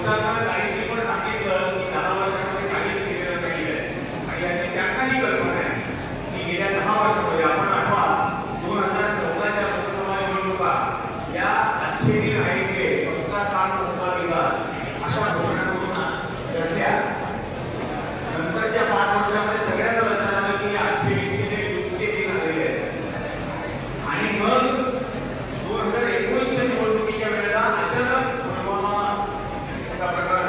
2019च्या निवडणुकीच्या वेळेला अचानक पुलवामाचा प्रकार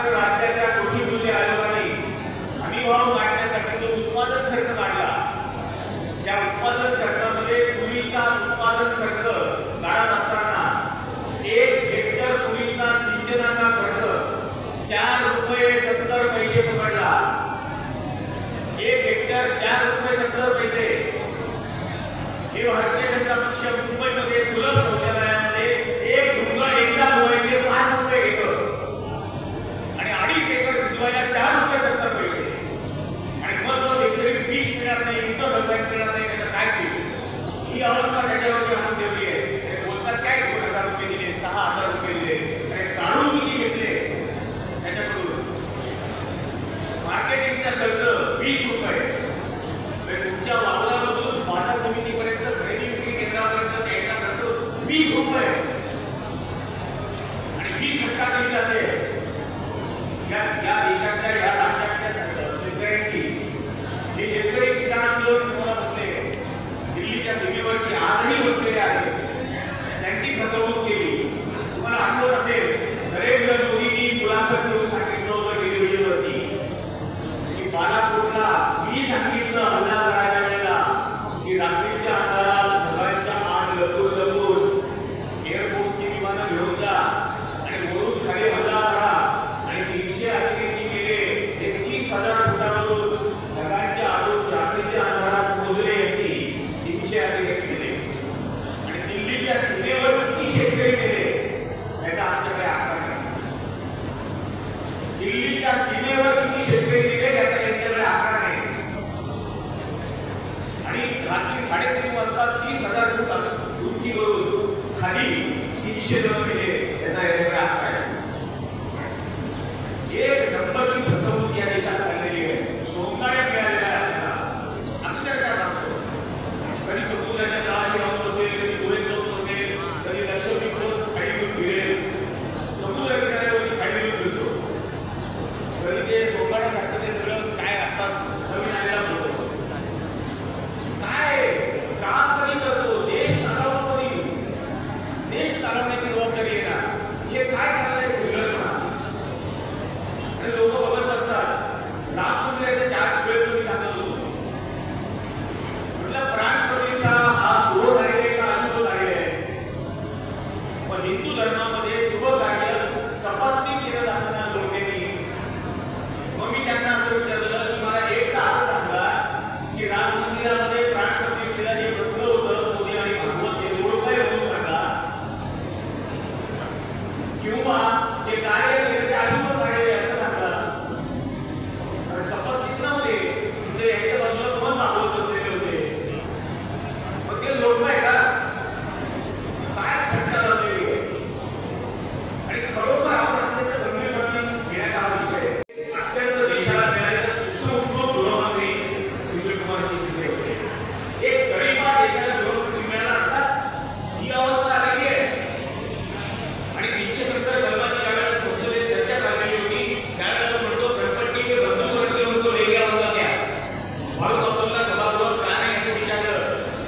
महाराष्ट्र राज्याच्या कृषी मूल्य आयोगाने हमीभाव काढण्यासाठी जो उत्पादन खर्च काढला, त्या उत्पादन खर्चामध्ये तुरीचा उत्पादन खर्च काढत असताना 1 हेक्टर तुरीचा सिंचनाचा खर्च ₹4.70 पकडला। 1 हेक्टर ₹4.70। हे भारतीय जनता पक्ष मुंबईमध्ये सुलभ शौचालयामध्ये एक डुंगर एकदा धुवायचे ₹5 घेतो आणि 2.5 एकर भिजवायला ₹4.70। आणि मग तो शेतकरी पीक मिळणार नाही, युक्त सब्सिडी मिळणार नाही, त्याचं काय केलं? ही अवस्था त्याच्यावरती आणून ठेवली आहे। बोलतात काय ₹2,000 दिले, ₹6,000 दिले, आणि काढून किती घेतले त्याच्याकडून? मार्केटिंगचा खर्च ₹20। तुमच्या वावरामधून बाजार समितीपर्यंत खरेदी विक्री केंद्रापर्यंत द्यायचा खर्च ₹20। आणि ही थट्टा केली जाते या देशातल्या या राज्यातल्या शेतकऱ्यांची। हे शेतकरी किसान आंदोलन तुम्हाला बसले दिल्लीच्या सीमेवरती आजही बसलेले आहेत, त्यांची फसवणूक केली। तुम्हाला आठवत असेल नरेंद्र मोदींनी मुलाखत करून सांगितलं होतं टेलिव्हिजनवरती की बालाकोटला मी सांगितलं हल्ला करायच्या वेळेला की रात्रीच्या अंधारात ढगांच्या आड लपून एअरफोर्सची विमानं घेऊन जा आणि वरून खाली हल्ला करा, आणि 300 अधिकारी गेले 31,000 फुटावरून ढगांच्या आडून रात्रीच्या अंधारात पोहोचले। 300 अधिकारी गेले आणि दिल्लीच्या सीमेवर किती शेतकरी गेले याचा आमच्याकडे आकडा नाही। दिल्लीच्या सीमेवर किती शेतकरी गेले याचा त्यांच्याकडे आकडा नाही। आणि रात्री 3:30 वाजता 30,000 फूट उंचीवरून खाली 300 जण गेले याचा याच्याकडे आकडा आहे। एक नंबरची फसवणूक या देशात झालेली आहे। सोंगाड्या मिळालेल्या आहेत अक्षरशः सांगतो। कधी समुद्राच्या तळाशी जाऊन बसेल, कधी गोव्यात जाऊन बसेल, कधी लक्षद्वीपवर खाडीतून फिरेल, समुद्र किनाऱ्यावरती खाडीतून फिरतो, कधी ते सोंगाड्यासारखं ते सगळं काय आता नवीन आलेला होतो काय काम कधी करतो, देश चालवतो कधी, देश चालवण्याची जबाबदारी आहे ना। हे काय चाललंय झुलत आणि लोक बघत बसतात। राम मंदिराचे 4 वेळ तुम्ही सांगत होतो म्हटलं प्राण प्रतिष्ठा हा शुभ कार्य का अशुभ कार्य आहे? पण हिंदू धर्मामध्ये शुभ कार्य सपात्नी केलं जातं ना लोकांनी। मग मी त्यांना असं विचारलं की मला एक असं सांगा की राम मंदिरामध्ये प्राण प्रतिष्ठेला जे बसलं होतं मोदी आणि भागवत हे जोड काय म्हणून सांगा, किंवा ते कार्य केलं ते अशुभ कार्य असं सांगा। कारण सपात्नीत नव्हते तिथे याच्या बाजूला दोन भागवत बसलेले होते, मग ते जोडलंय का? काय थट्टा लावलेली आहे? आणि खरोखर आपण अत्यंत गंभीरपणे घेण्याचा हा विषय अत्यंत देशाला मिळालेला सुसंस्कृत गृहमंत्री सुशील कुमार शिंदे होते। एक गरीबा देशाला गृहमंत्री मिळाला आता ही अवस्था आलेली आहे। आणि 370 कलमाची ज्यावेळेला संसदेत चर्चा झालेली होती त्यावेळेला तो म्हणतो घरपट्टी के बंधू करके उनको ले गया होगा क्या? फारूक अब्दुल्ला सभागृहात का नाही असं विचारलं,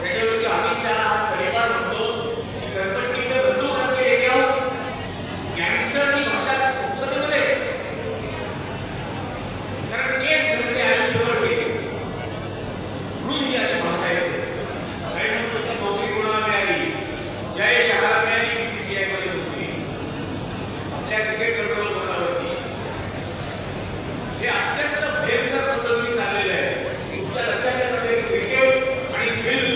त्याच्यावरती अमित शहा हा तडीपार म्हणतो की घरपट्टी के बंधू करके ले गया हो। गँगस्टरची भाषा संसदेमध्ये, कारण केस घडते आयुष्यभर केली म्हणून ही अशी भाषा येते। काही म्हणतो की नोकरी कोणाला मिळाली? जय शहाला मिळाली BCCI मध्ये नोकरी आपल्या क्रिकेट कंट्रोल बोर्डावरती। हे अत्यंत भयंकर पद्धतीने चाललेलं आहे। तुमच्या लक्षात येत असेल क्रिकेट आणि फिल्म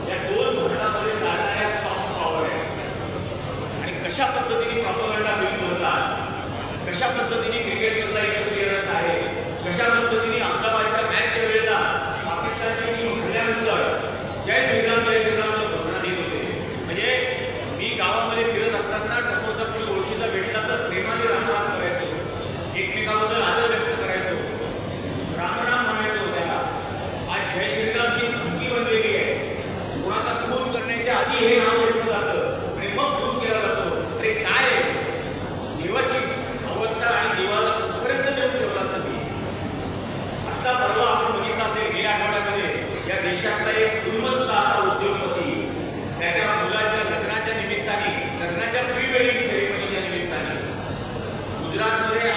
या दोन धरणामध्ये चालणाऱ्या सॉफ्ट पॉवर आहे। आणि कशा पद्धतीने प्रॉपगंडा फिल्म होतात, कशा पद्धतीने क्रिकेटमधला इंटरफिअरन्स आहे, कशा पद्धतीने अहमदाबादच्या मॅचच्या वेळेला पाकिस्तानची टीम हरल्यानंतर जय श्रीरामचं घोषणा देत होते। म्हणजे मी गावामध्ये फिरत असताना समोरचा कोणी ओळखीचा भेटला तर प्रेमाने रामराम करायचो, एकमेकाबद्दल आदर व्यक्त करायचो, रामराम म्हणायचो त्याला। आज जय श्रीराम ही धमकी बनलेली आहे। कोणाचा खून करण्याच्या आधी हे नाव घेतलं जातं आणि मग खून केला जातो। अरे काय देवाची अवस्था आणि देवाला कुठपर्यंत नेऊन ठेवला तुम्ही? आता परवा आपण बघितलं असेल गेल्या आठवड्यामध्ये या देशातला एक उन्मत्त असा उद्योगपती त्याच्या मुलाच्या लग्नाच्या निमित्ताने, लग्नाच्या प्री वेडिंग सेरेमनीच्या निमित्ताने गुजरातमध्ये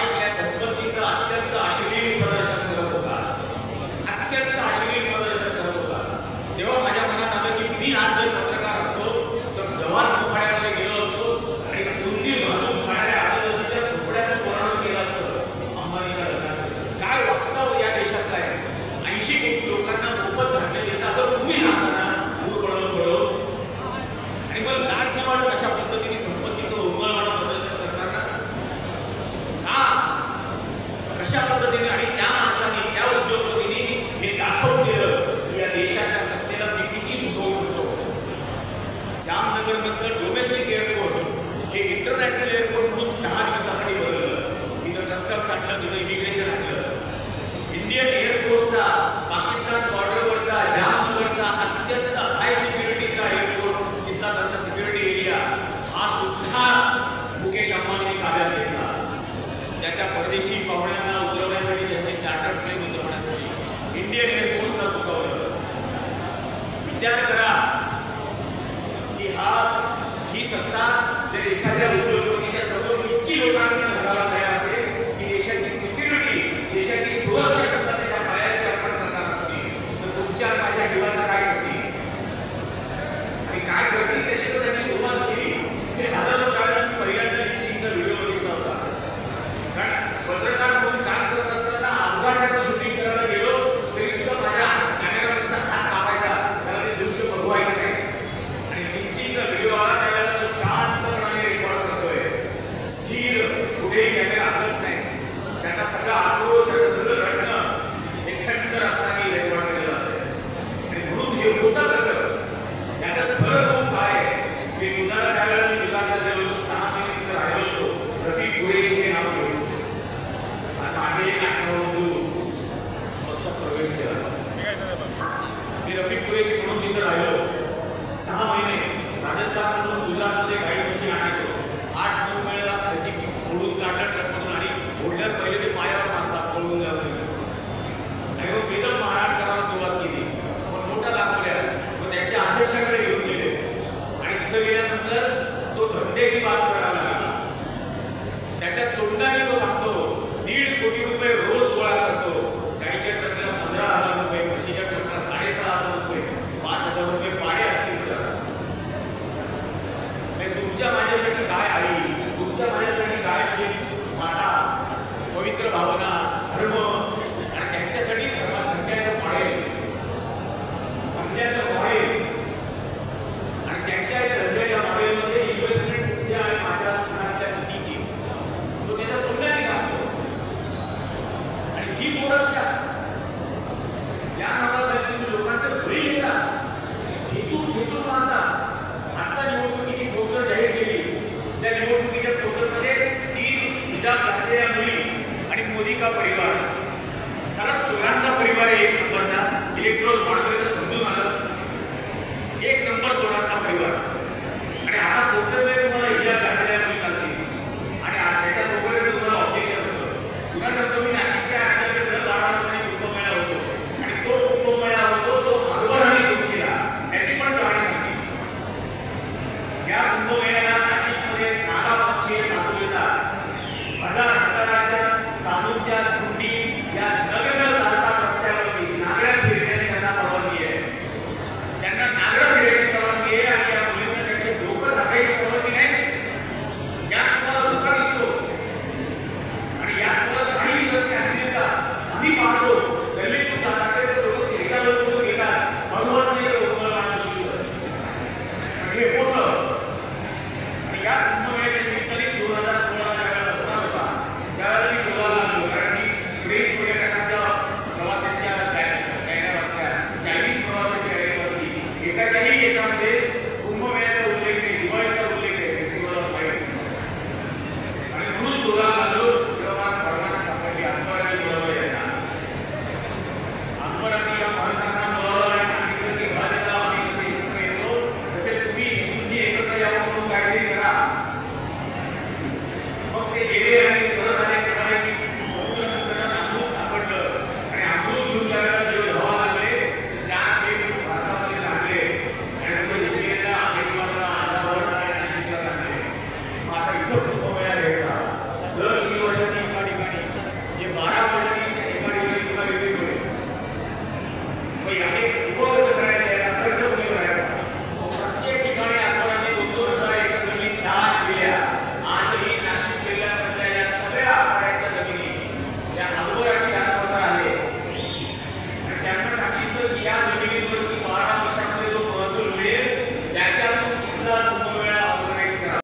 नगरमधलं डोमेस्टिक एअरपोर्ट हे इंटरनॅशनल एअरपोर्ट म्हणून 10 दिवसासाठी बदललं. तिथं कस्टम्स आणलं, तिथं इमिग्रेशन आणलं. इंडियन एअरफोर्सचा पाकिस्तान बॉर्डरवरचा जामनगरचा अत्यंत हाय सिक्युरिटीचा एअरपोर्ट, तिथला त्यांचा सिक्युरिटी एरिया हा सुद्धा मुकेश अंबानीने ताब्यात घेतला. त्याच्या परदेशी पाहुण्यांना उतरवण्यासाठी, त्यांचे चार्टर्ड प्लेन उतरवण्यासाठी इंडियन एअरफोर्सला चुकवलं. विचार करा की ही सत्ता जर एखाद्या